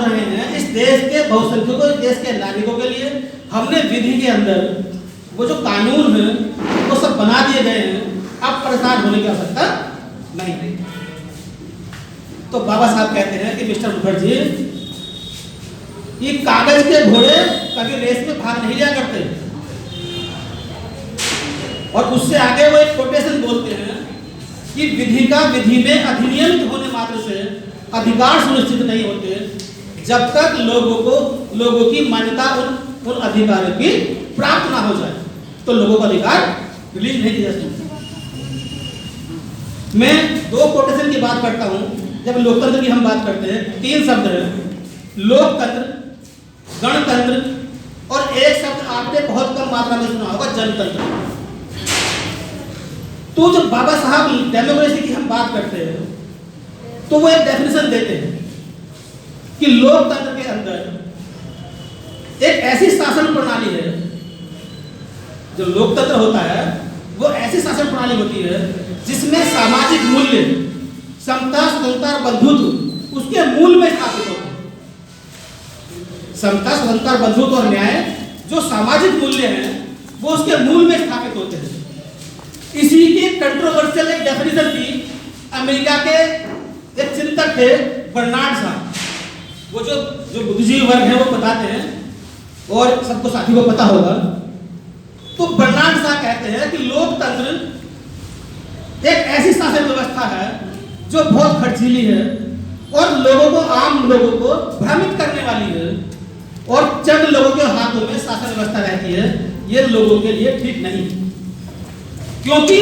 रहे हैं इस देश के बहुसंख्यकों, इस देश के नागरिकों के लिए। हमने विधि के अंदर वो जो कानून है वो सब बना दिए गए हैं, अब परेशान होने की आवश्यकता नहीं। तो बाबा साहब कहते हैं कि मिस्टर मुखर्जी, ये कागज के घोड़े कभी रेस में भाग नहीं लिया करते। और उससे आगे वो एक कोटेशन बोलते हैं कि विधि का विधि में अधिनियमित होने मात्र से अधिकार सुनिश्चित नहीं होते जब तक लोगों की मान्यता उन अधिकारों की प्राप्त ना हो जाए, तो लोगों का अधिकार रिलीज नहीं किया जा सकता। मैं दो कोटेशन की बात करता हूं। जब लोकतंत्र की हम बात करते हैं, 3 शब्द हैं, लोकतंत्र, गणतंत्र और एक शब्द आपने बहुत कम मात्रा में सुना होगा, जनतंत्र। तो जब बाबा साहब डेमोक्रेसी की हम बात करते हैं तो वो एक डेफिनेशन देते हैं कि लोकतंत्र के अंदर एक ऐसी शासन प्रणाली है, जो लोकतंत्र होता है वो ऐसी शासन प्रणाली होती है जिसमें सामाजिक मूल्य, समता, स्वतंत्रता और बंधुत्व उसके मूल में स्थापित होते हैं। समता, स्वतंत्रता, बंधुत्व और न्याय जो सामाजिक मूल्य हैं वो उसके मूल में स्थापित होते हैं। इसी की कंट्रोवर्शियल एक डेफिनेशन थी अमेरिका के एक चिंतक थे बर्नार्ड शॉ। वो जो बुद्धिजीवी वर्ग है वो बताते हैं और सबको साथी को पता होगा। तो बर्नार्ड शॉ कहते हैं कि लोकतंत्र एक ऐसी शासन व्यवस्था है जो बहुत खर्चीली है और आम लोगों को भ्रमित करने वाली है और चंद लोगों के हाथों में शासन व्यवस्था रहती है। ये लोगों के लिए ठीक नहीं, क्योंकि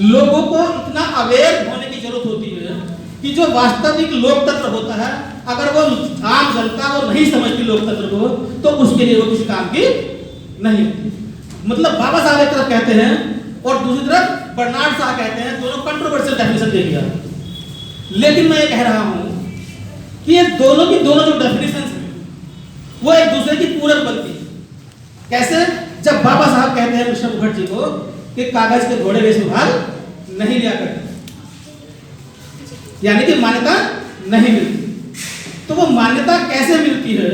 लोगों को इतना अवेयर होने की जरूरत होती है कि जो वास्तविक लोकतंत्र होता है, अगर वो आम जनता वो नहीं समझती लोकतंत्र को, तो उसके लिए वो किसी काम की नहीं होती। मतलब बाबा साहब एक तरफ कहते हैं और दूसरी तरफ बर्नार्ड शॉ कहते हैं, दोनों कंट्रोवर्शियल डेफिनेशन दे दिया। लेकिन मैं ये कह रहा हूं कि ये दोनों की दोनों जो डेफिनेशन है वो एक दूसरे की पूरक बनती है। कैसे? जब बाबा साहब कहते हैं मिस्टर मुखर्जी को कि कागज के घोड़े रेस में भाग नहीं लिया करते, यानी कि मान्यता नहीं मिलती, तो वो मान्यता कैसे मिलती है?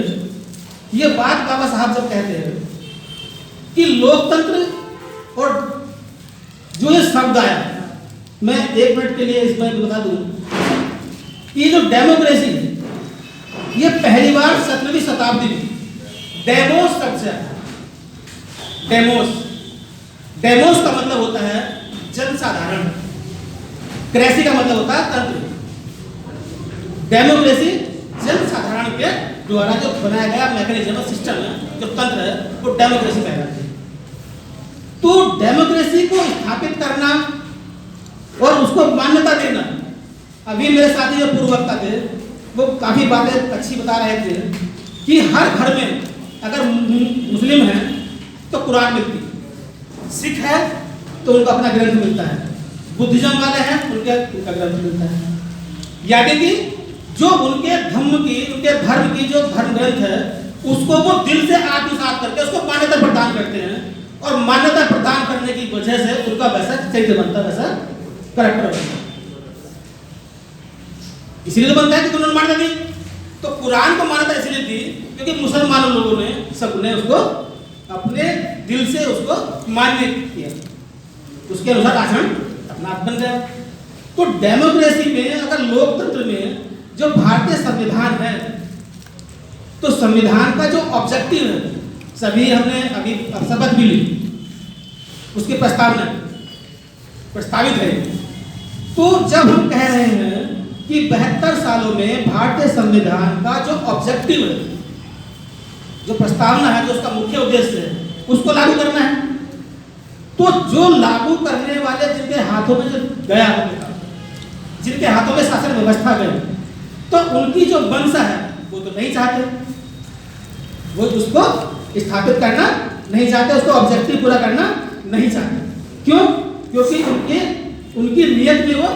ये बात बाबा साहब जब कहते हैं कि लोकतंत्र और जो ये शब्द आया, मैं 1 मिनट के लिए इसमें बता दूं कि जो डेमोक्रेसी है ये पहली बार 17वीं शताब्दी में डेमोस शब्द से आया। डेमोस का मतलब होता है जनसाधारण, क्रेसी का मतलब होता है तंत्र। डेमोक्रेसी जनसाधारण के द्वारा जो बनाया गया मैकेनिज्म, सिस्टम है, जो तंत्र है, वो डेमोक्रेसी कहलाती है। तो डेमोक्रेसी को स्थापित करना और उसको मान्यता देना, अभी मेरे साथी जो पूर्व वक्ता थे वो काफी बातें अच्छी बता रहे थे कि हर घर में अगर मुस्लिम है तो कुरान मिलती है, सिख है तो उनका अपना ग्रंथ मिलता है, बुद्धिज्म वाले हैं उनका ग्रंथ मिलता है। यानी कि जो उनके धर्म की जो धर्म ग्रंथ है उसको वो दिल से आत्मसात करके उसको मान्यता प्रदान करते हैं और मान्यता प्रदान करने की वजह से उनका वैसा चरित्र बनता है, वैसा कैरेक्टर बनता है। इसीलिए तो बनता है कि उन्होंने मान्यता दी। तो कुरान को मान्यता इसलिए दी क्योंकि मुसलमानों लोगों ने सबने उसको अपने दिल से उसको मान्य किया, उसके अनुसार आचरण अपना बन गया। तो डेमोक्रेसी में, अगर लोकतंत्र में जो भारतीय संविधान है, तो संविधान का जो ऑब्जेक्टिव है, सभी हमने अभी शपथ भी ली, उसकी प्रस्तावित है। तो जब हम कह रहे हैं कि 72 सालों में भारतीय संविधान का जो ऑब्जेक्टिव है, जो प्रस्तावना है, जो उसका मुख्य उद्देश्य है, उसको लागू करना है, तो जो लागू करने वाले जिनके हाथों में जो गया, जिनके हाथों में शासन व्यवस्था गई, तो उनकी जो मंशा है वो तो नहीं चाहते, वो उसको स्थापित करना नहीं चाहते, उसको ऑब्जेक्टिव पूरा करना नहीं चाहते। क्यों? क्योंकि उनकी नियत में वो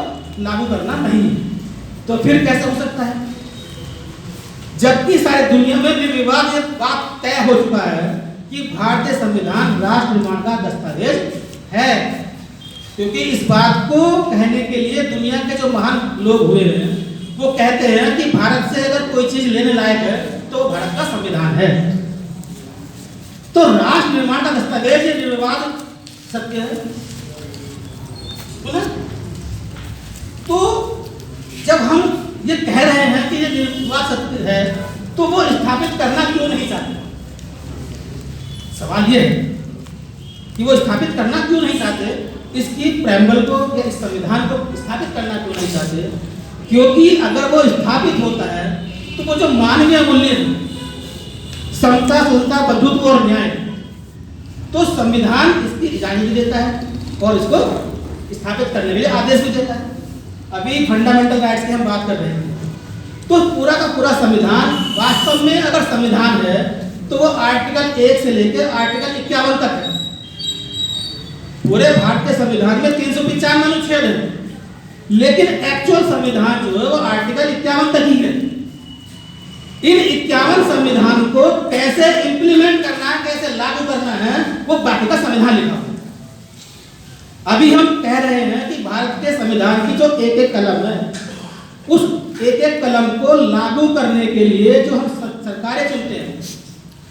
लागू करना नहीं है। तो फिर कैसे हो सकता है? जबकि सारे दुनिया में निर्विवाद ये बात तय हो चुका है कि भारतीय संविधान राष्ट्र निर्माण का दस्तावेज है। क्योंकि इस बात को कहने के लिए दुनिया के जो महान लोग हुए हैं वो कहते हैं कि भारत से अगर कोई चीज लेने लायक है तो वो भारत का संविधान है। तो राष्ट्र निर्माण का दस्तावेज ये निर्विवाद सत्य है। तो जब हम ये कह रहे हैं कि ये निर्विवाद सत्य है तो वो स्थापित करना क्यों नहीं चाहते? सवाल ये है कि वो स्थापित करना क्यों नहीं चाहते, इसकी प्रेम्बल को या इस संविधान को स्थापित करना क्यों नहीं चाहते? क्योंकि अगर वो स्थापित होता है तो वो जो मानवीय मूल्य है, समता, सुरक्षा, बंधुत्व और न्याय, तो संविधान इसकी इजाजत भी देता है और इसको स्थापित करने के लिए आदेश भी देता है। अभी फंडामेंटल राइट्स की हम बात कर रहे हैं, तो पूरा का पूरा संविधान वास्तव में अगर संविधान है तो वो आर्टिकल 1 से लेकर आर्टिकल 51 तक है। पूरे भारतीय संविधान में 395 अनुच्छेद है, लेकिन एक्चुअल संविधान जो है वो आर्टिकल 51 तक ही है। इन 51 संविधान को कैसे इंप्लीमेंट करना है, कैसे लागू करना है, वो बाकी का संविधान लिखा हुआ है। अभी हम कह रहे हैं कि भारत के संविधान की जो एक एक कलम है, उस एक एक कलम को लागू करने के लिए जो हम सरकारें चुनते हैं,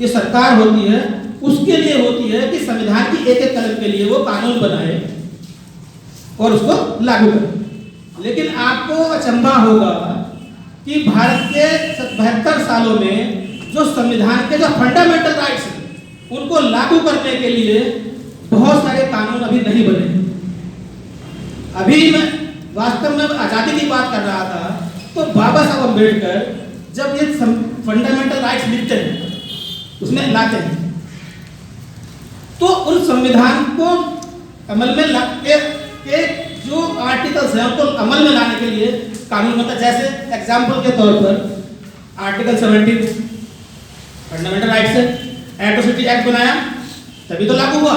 ये सरकार होती है, उसके लिए होती है कि संविधान की एक एक कलम के लिए वो कानून बनाए और उसको लागू करे। लेकिन आपको अचंभा होगा कि भारत के 72 सालों में जो संविधान के जो फंडामेंटल राइट्स हैं उनको लागू करने के लिए बहुत सारे कानून अभी नहीं बने। अभी मैं वास्तव में आजादी की बात कर रहा था तो बाबा साहब अम्बेडकर जब ये फंडामेंटल राइट्स लिखते हैं, उसमें लाते हैं, तो उन संविधान को अमल में लाते के जो आर्टिकल्स हैं उनको अमल में लाने के लिए कानून बनता। जैसे एग्जाम्पल के तौर पर आर्टिकल 17 फंडामेंटल राइट्स है, एट्रोसिटी एक्ट बनाया तभी तो लागू हुआ।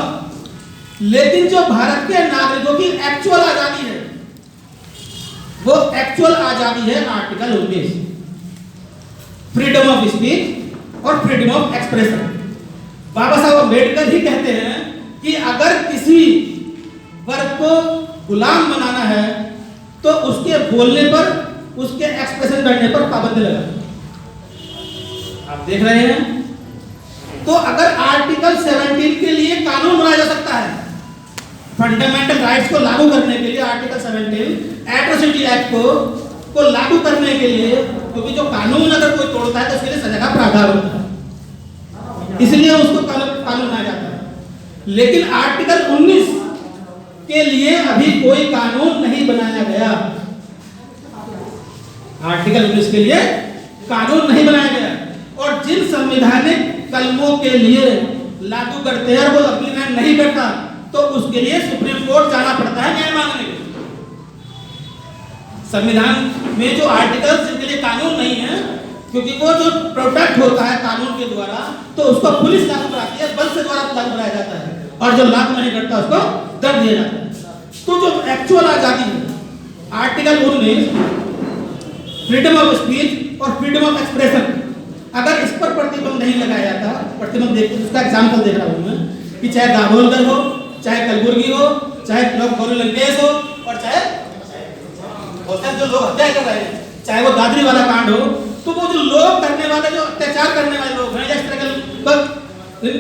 लेकिन जो भारत के नागरिकों की एक्चुअल आजादी है, वो एक्चुअल आजादी है आर्टिकल 19, फ्रीडम ऑफ स्पीच और फ्रीडम ऑफ एक्सप्रेशन। बाबा साहब अम्बेडकर ही कहते हैं कि अगर किसी वर्ग को गुलाम बनाना है तो उसके बोलने पर, उसके एक्सप्रेशन करने पर पाबंदी लगा। आप देख रहे हैं, तो अगर आर्टिकल 17 के लिए कानून बनाया जा सकता है, फंडामेंटल राइट्स को लागू करने के लिए आर्टिकल 17 एट्रोसिटी एक्ट को लागू करने के लिए, क्योंकि जो कानून अगर कोई तोड़ता है तो उसके लिए सजा का प्रावधान होता है, इसलिए उसको कानून बनाया जाता है। लेकिन आर्टिकल 19 के लिए अभी कोई कानून नहीं बनाया गया। आर्टिकल 19 के लिए कानून नहीं बनाया गया, और जिन संवैधानिक कलमों के लिए लागू करते हैं वो इम्प्लीमेंट नहीं करता तो उसके लिए सुप्रीम कोर्ट जाना पड़ता है न्याय मांगने के लिए। संविधान में जो आर्टिकल्स जिनके लिए कानून नहीं है, क्योंकि वो जो प्रोटेक्ट होता है कानून के द्वारा, तो उसको पुलिस लागू कराती है, बल से द्वारा लागू कराया जाता है, और जो लागू नहीं करता उसको दंड दिया जाता है। तो जो एक्चुअल आजादी है, आर्टिकल 19 फ्रीडम ऑफ स्पीच और फ्रीडम ऑफ एक्सप्रेशन, अगर इस पर प्रतिबंध नहीं लगाया जाता, प्रतिबंध देख, उसका एग्जाम्पल देख रहा हूं मैं, कि चाहे दाभोलकर हो, चाहे कलबुर्गी हो, चाहे गौरी लंकेश हो, और चाहे जो लोग हत्या कर रहे हैं, चाहे वो दादरी वाला कांड हो, तो वो जो लोग करने वाले, जो अत्याचार करने वाले लोग हैं, जिस तरह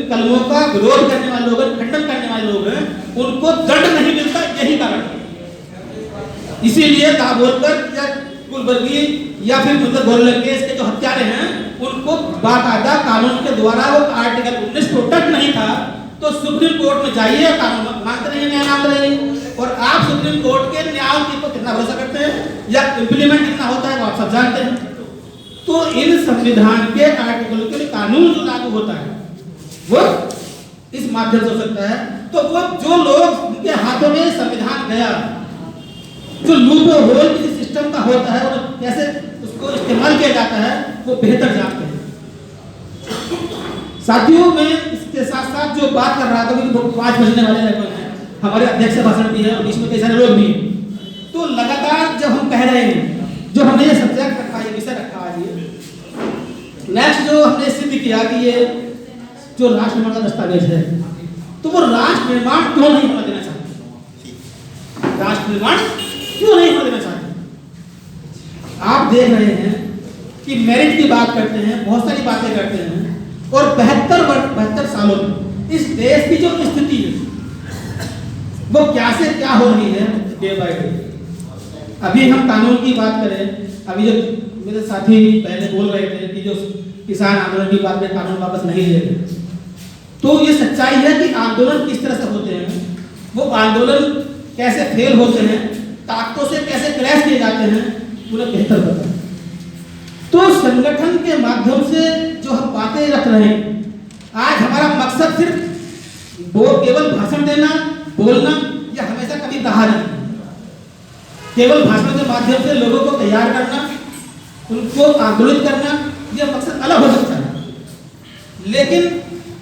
कलमों का विरोध करने वाले लोग हैं, खंडन करने वाले लोग हैं, उनको दंड नहीं मिलता, यही कारण है। इसीलिए दाभोलकर या कलबुर्गी या फिर गौरी लंकेश के जो हत्यारे हैं, उनको बाकायदा कानून के द्वारा वो आर्टिकल 19 प्रोटेक्ट नहीं था, तो सुप्रीम कोर्ट में जाइए, कानून मानते नहीं, न्याय मानते नहीं। और आप सुप्रीम कोर्ट के न्याय पर कितना भरोसा करते हैं या इंप्लीमेंट कितना होता है वो आप सब जानते हैं। तो इन संविधान के आर्टिकल के कानून जो लागू होता है वो इस माध्यम से हो सकता है। तो वो जो लोग उनके हाथों में संविधान गया, जो लूप होल किसी सिस्टम का होता है और कैसे उसको इस्तेमाल किया जाता है, वो बेहतर जानते हैं। साथियों, मैं इसके साथ साथ जो बात कर रहा था कि 5 बजने वाले हैं, हमारे अध्यक्ष से भाषण भी है और इसमें कई सारे लोग भी हैं, तो लगातार जब हम कह रहे हैं, जो हमने ये सब्जेक्ट रखा है, विषय रखा है, नेक्स्ट जो हमने सिद्ध किया कि ये जो राष्ट्र निर्माण का दस्तावेज है, तो वो राष्ट्र निर्माण क्यों नहीं होने देना चाहते? राष्ट्र निर्माण क्यों नहीं होने देना चाहते? आप आप देख रहे हैं कि मेरिट की बात करते हैं, बहुत सारी बातें करते हैं, और 72 सालों में इस देश की जो स्थिति है वो क्या से क्या हो रही है डे बाय डे। अभी हम कानून की बात करें, अभी जो मेरे साथी पहले बोल रहे थे कि जो किसान आंदोलन की बात में कानून वापस नहीं ले रहे, तो ये सच्चाई है कि आंदोलन किस तरह से होते हैं, वो आंदोलन कैसे फेल होते हैं, ताकतों से कैसे क्रैश किए जाते हैं, उन्हें बेहतर पता है। तो संगठन के माध्यम से जो हम बातें रख रहे हैं, आज हमारा मकसद सिर्फ वो केवल भाषण देना, बोलना या हमेशा कभी कहा नहीं। केवल भाषण के माध्यम से लोगों को तैयार करना, उनको आंदोलित करना, यह मकसद अलग हो सकता है। लेकिन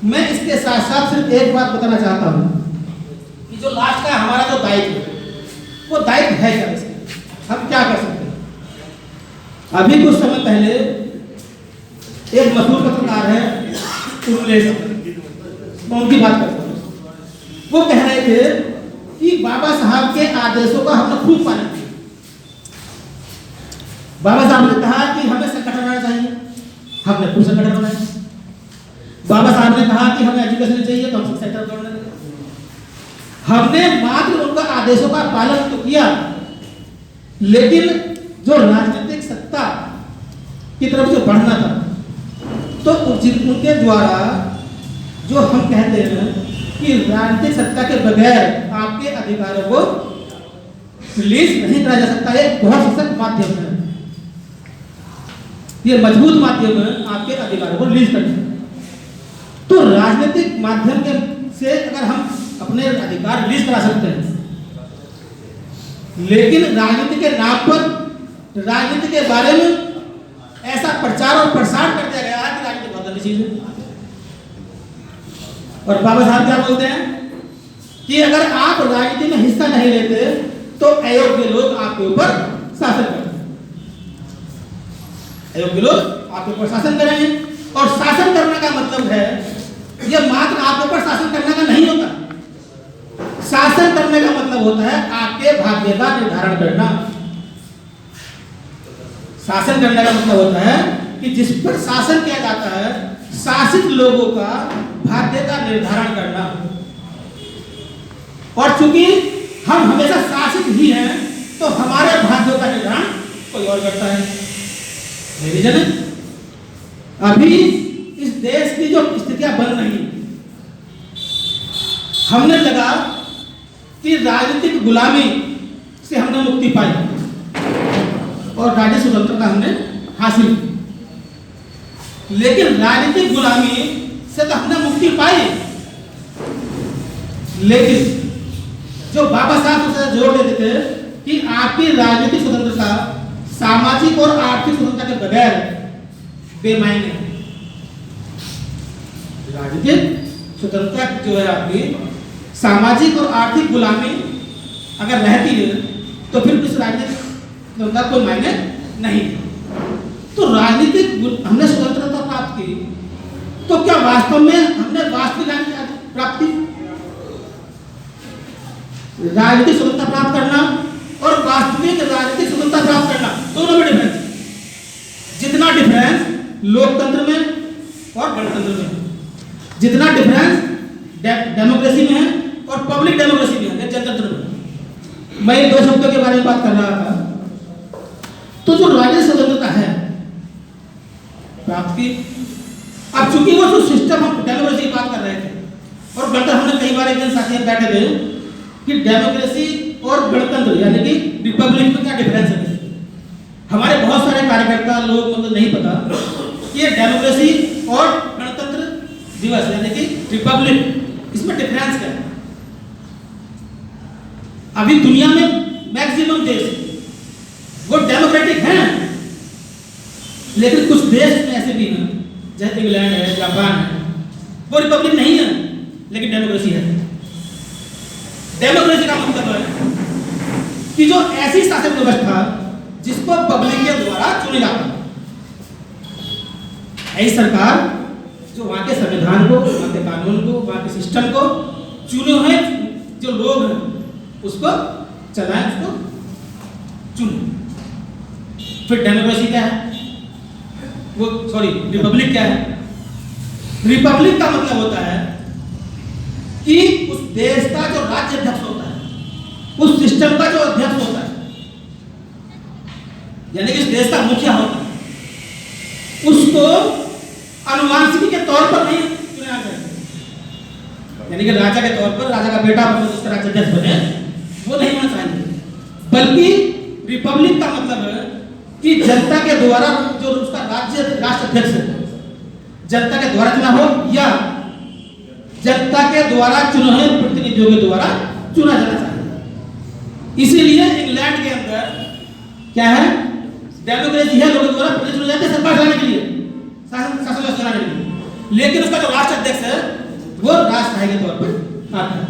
मैं इसके साथ साथ सिर्फ एक बात बताना चाहता हूँ कि जो लास्ट का हमारा जो दायित्व है, वो दायित्व है क्या, इसके हम क्या कर सकते हैं। अभी कुछ समय पहले एक मशहूर पत्रकार है उर्मिलेश, मैं उनकी बात करता हूँ। वो कह रहे थे कि बाबा साहब के आदेशों का हमने खूब पालन किया। बाबा साहब ने कहा कि हमें संगठन बनाना चाहिए, हमने खुद संगठन बनाया। बाबा साहब ने कहा कि हमें एजुकेशन चाहिए, तो हम सेक्टर बनाने लगे। हमने मात्र उनका आदेशों का पालन तो किया, लेकिन जो राजनीतिक सत्ता की तरफ जो बढ़ना था, तो उनके द्वारा जो हम कहते हैं कि राजनीतिक सत्ता के बगैर आपके अधिकारों को रिलीज नहीं करा जा सकता। एक बहुत सशक्त माध्यम है, ये मजबूत माध्यम है आपके अधिकारों को रिलीज करने। तो राजनीतिक माध्यम के से अगर हम अपने अधिकार रिलीज करा सकते हैं, लेकिन राजनीति के नाम पर राजनीति के बारे में ऐसा प्रचार और प्रसार कर दिया गया है कि राजनीति बहुत गंदी चीज है। और बाबा साहब क्या बोलते हैं कि अगर आप राजनीति में हिस्सा नहीं लेते तो अयोग्य लोग आपके ऊपर शासन करेंगे, अयोग्य लोग आपके ऊपर शासन करेंगे। और शासन करने का मतलब है, यह मात्र आपके ऊपर शासन करने का नहीं होता। शासन करने का मतलब होता है आपके भाग्य का निर्धारण करना। शासन करने का मतलब होता है कि जिस पर शासन किया जाता है, शासित लोगों का भाग्य का निर्धारण करना। और चूंकि हम हमेशा शासित ही हैं, तो हमारे भाग्यों का निर्धारण कोई और करता है। मेरी जन, अभी इस देश की जो स्थितियां बन रही, हमने लगा कि राजनीतिक गुलामी से हमने मुक्ति पाई और राज्य स्वतंत्रता हमने हासिल की। लेकिन राजनीतिक गुलामी से तो हमने मुक्ति पाई, लेकिन जो बाबा साहब उसे जोर देते थे कि आपकी राजनीतिक स्वतंत्रता सामाजिक और आर्थिक स्वतंत्रता के बगैर बेमायने है। राजनीतिक स्वतंत्रता जो है आपकी, सामाजिक और आर्थिक गुलामी अगर रहती है तो फिर इस राजनीतिक स्वतंत्रता कोई मायने नहीं है। तो राजनीतिक हमने स्वतंत्रता प्राप्त की, तो क्या वास्तव में हमने वास्तविक राजनीति प्राप्त की? राजनीतिक स्वतंत्रता प्राप्त करना और वास्तविक राजनीतिक स्वतंत्रता प्राप्त करना, दोनों में डिफरेंस। जितना डिफरेंस लोकतंत्र में और गणतंत्र में है, जितना डिफरेंस डेमोक्रेसी में है और पब्लिक डेमोक्रेसी में है, जनतंत्र में। मैं दो शब्दों के बारे में बात कर रहा था। तो जो राजनीतिक स्वतंत्रता है प्राप्त की, अब चूंकि वो जो सिस्टम हम डेमोक्रेसी की बात कर रहे थे और गणतंत्र, हमने कई बार एक दिन साथी बैठे थे कि डेमोक्रेसी और गणतंत्र यानी कि रिपब्लिक में क्या डिफरेंस है। हमारे बहुत सारे कार्यकर्ता लोग मतलब नहीं पता कि ये डेमोक्रेसी और गणतंत्र दिवस यानी कि रिपब्लिक, इसमें डिफरेंस क्या है। अभी दुनिया में मैक्सिमम देश वो डेमोक्रेटिक हैं, लेकिन कुछ देश में ऐसे भी हैं जैसे इंग्लैंड है, जापान है, वो रिपब्लिक नहीं है लेकिन डेमोक्रेसी है। डेमोक्रेसी का मतलब है कि जो ऐसी शासन व्यवस्था जिसको पब्लिक के द्वारा चुनी जाता है, ऐसी सरकार जो वहां के संविधान को, वहां के कानून को, वहां के सिस्टम को चुने हुए जो लोग हैं उसको चलाएं, उसको चुने। फिर डेमोक्रेसी क्या है, वो सॉरी रिपब्लिक क्या है? रिपब्लिक का मतलब होता है कि उस देश का जो राज्य अध्यक्ष होता है, उस सिस्टम का जो अध्यक्ष होता है, यानी कि इस देश का मुखिया होता है, उसको अनुवांशिकी के तौर पर नहीं चुना जाए, यानी कि राजा के तौर पर राजा का बेटा बने उसका राज्य अध्यक्ष बने, वो नहीं होना चाहिए। बल्कि रिपब्लिक का मतलब है कि जनता के द्वारा जो उसका राष्ट्र अध्यक्ष है, जनता के द्वारा चुना हो या जनता के द्वारा चुने हुए प्रतिनिधियों के द्वारा चुना जाना चाहिए। इसीलिए इंग्लैंड के अंदर क्या है, डेमोक्रेसी है, लोगों द्वारा प्रतिनिधि चुने जाते हैं सरकार चलाने के लिए, शासन व्यवस्था चलाने के लिए, लेकिन उसका जो राष्ट्र अध्यक्ष है वो राजशाही के तौर पर आता है।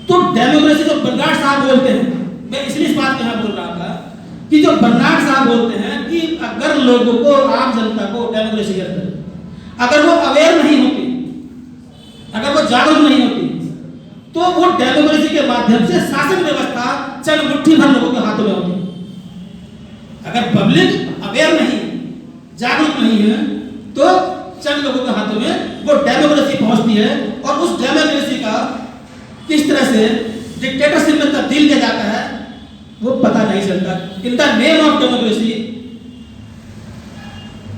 तो डेमोक्रेसी जो बर्नार्ड साहब बोलते हैं, मैं इसलिए इस बात को यहाँ बोल रहा था कि जो बर्नार्ड साहब बोलते हैं कि अगर लोगों को, आम जनता को डेमोक्रेसी के अंदर अगर वो अवेयर नहीं होती, अगर वो जागरूक नहीं होती, तो वो डेमोक्रेसी के माध्यम से शासन व्यवस्था चंद मुट्ठी भर लोगों के हाथों में होती। अगर पब्लिक अवेयर नहीं, जागरूक नहीं है, तो चंद लोगों के हाथों में वो डेमोक्रेसी पहुंचती है और उस डेमोक्रेसी का किस तरह से डिक्टेटरशिप में तब्दील किया जाता है वो पता नहीं चलता। In the name of democracy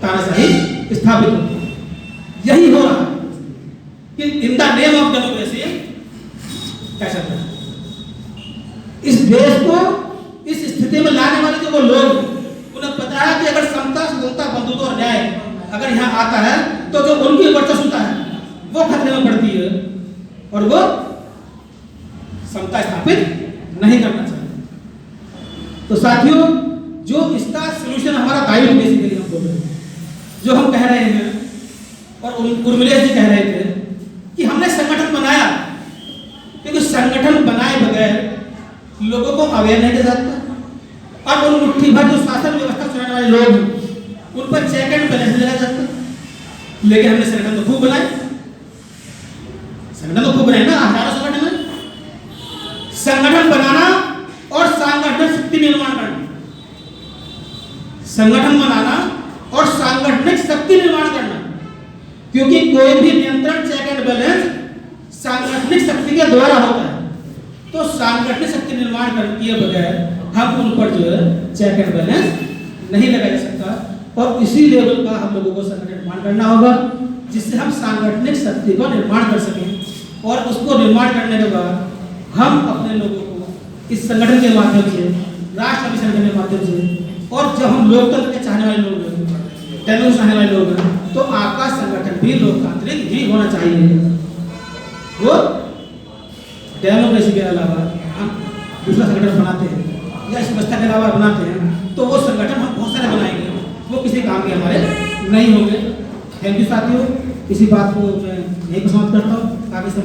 तानाशाही स्थापित होती है। यही हो रहा है कि in the name of democracy क्या चल रहा है। इस देश को इस स्थिति में लाने वाले जो वो लोग, उन्हें पता है कि अगर समता, सुगमता, बंधुत्व और न्याय अगर यहाँ आता है तो जो उनकी वर्चस्वता है वो खतरे में पड़ती है और वो समता स्थापित नहीं करना चाहिए। तो साथियों, जो इसका सलूशन हमारा दायित्व बेसिकली हम बोल रहे हैं, जो हम कह रहे हैं और उर्मिलेश जी कह रहे थे कि हमने संगठन बनाया, क्योंकि संगठन बनाए बगैर लोगों को अवेयर नहीं किया जाता और उन मुट्ठी भर जो शासन व्यवस्था चलाने वाले लोग उन पर चेक एंड बैलेंस लगाया जाता। लेकिन हमने संगठन तो खूब बनाए, संगठन तो खूब बनाए ना, हजारों संगठन है। संगठन बनाना और सांगठनिक शक्ति निर्माण करना, संगठन बनाना और सांगठनिक शक्ति निर्माण करना, क्योंकि कोई भी नियंत्रण, चेक एंड बैलेंस सांगठनिक शक्ति के द्वारा होता है। तो सांगठनिक शक्ति निर्माण किए बगैर हम उन पर जो है चेक एंड बैलेंस नहीं लगाया जा सकता और इसी लेवल का हम लोगों को संगठन निर्माण करना होगा जिससे हम सांगठनिक शक्ति का निर्माण कर सकें और उसको निर्माण करने के बाद हम अपने लोगों को इस संगठन के माध्यम से, राष्ट्र अभिसंगठन के माध्यम से, और जब हम लोकतंत्र के चाहने वाले लोग हैं, डेमोक्रेसी चाहने वाले लोग हैं, तो आपका संगठन भी लोकतांत्रिक ही होना चाहिए। वो डेमोक्रेसी के अलावा हम दूसरा संगठन बनाते हैं या इस व्यवस्था के अलावा बनाते हैं तो वो संगठन हम बहुत सारे बनाएंगे, वो किसी काम के हमारे नहीं होंगे। थैंक यू साथियों, इसी बात को मैं यहीं पर समाप्त करता हूँ। काफी समय